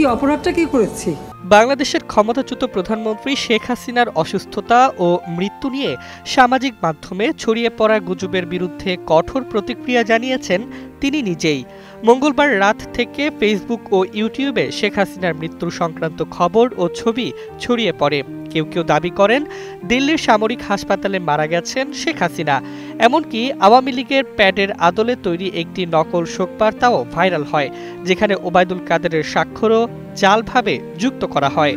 কি অপরাধটা কি করেছি? বাংলাদেশের ক্ষমতাচ্যুত প্রধানমন্ত্রী শেখ হাসিনার অসুস্থতা ও মৃত্যু নিয়ে সামাজিক মাধ্যমে ছড়িয়ে পড়া গুজবের বিরুদ্ধে কঠোর প্রতিক্রিয়া জানিয়েছেন তিনি নিজেই। মঙ্গলবার রাত থেকে ফেসবুক ও ইউটিউবে শেখ হাসিনার মৃত্যু সংক্রান্ত খবর ও ছবি ছড়িয়ে পড়ে। কেউ কেউ দাবি করেন দিল্লির সামরিক হাসপাতালে মারা গেছেন শেখ হাসিনা। এমনকি আওয়ামী লীগের প্যাডের আদলে তৈরি একটি নকল শোকবার্তাও ভাইরাল হয়, যেখানে ওবায়দুল কাদেরের স্বাক্ষরও জালভাবে যুক্ত করা হয়।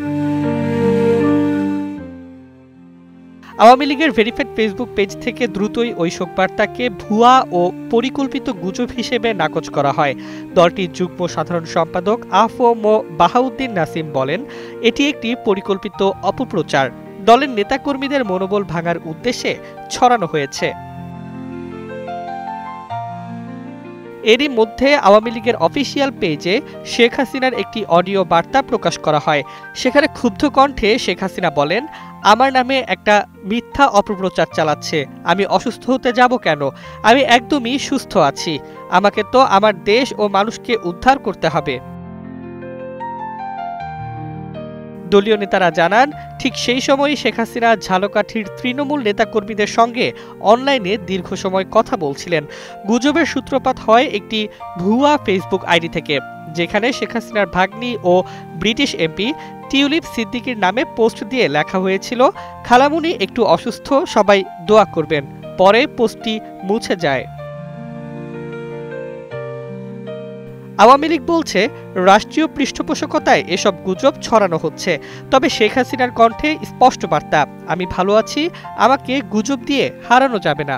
আওয়ামী লীগের ভেরিফাইড ফেসবুক পেজ থেকে দ্রুতই ওই শোকবার্তাকে ভুয়া ও পরিকল্পিত গুজব হিসেবে নাকচ করা হয়। দলটির যুগ্ম সাধারণ সম্পাদক আ.ফ.ম. বাহাউদ্দিন নাসিম বলেন, এটি একটি পরিকল্পিত অপপ্রচার, দলের নেতাকর্মীদের মনোবল ভাঙার উদ্দেশ্যে ছড়ানো হয়েছে। এরই মধ্যে আওয়ামী লীগের অফিসিয়াল পেজে শেখ হাসিনার একটি অডিও বার্তা প্রকাশ করা হয়। সেখানে ক্ষুব্ধ কণ্ঠে শেখ হাসিনা বলেন, আমার নামে একটা মিথ্যা অপপ্রচার চালাচ্ছে। আমি অসুস্থ হতে যাব কেন? আমি একদমই সুস্থ আছি। আমাকে তো আমার দেশ ও মানুষকে উদ্ধার করতে হবে। দলীয় নেতারা জানান, ঠিক সেই সময়ই শেখ হাসিনা ঝালকাঠির তৃণমূল নেতাকর্মীদের সঙ্গে অনলাইনে দীর্ঘ সময় কথা বলছিলেন। গুজবের সূত্রপাত হয় একটি ভুয়া ফেসবুক আইডি থেকে, যেখানে শেখ হাসিনার ভাগ্নি ও ব্রিটিশ এমপি টিউলিপ সিদ্দিকির নামে পোস্ট দিয়ে লেখা হয়েছিল, খালামুনি একটু অসুস্থ, সবাই দোয়া করবেন। পরে পোস্টটি মুছে যায়। আওয়ামী লীগ বলছে, রাষ্ট্রীয় পৃষ্ঠপোষকতায় এসব গুজব ছড়ানো হচ্ছে। তবে শেখ হাসিনার কণ্ঠে স্পষ্ট বার্তা, আমি ভালো আছি, আমাকে গুজব দিয়ে হারানো যাবে না।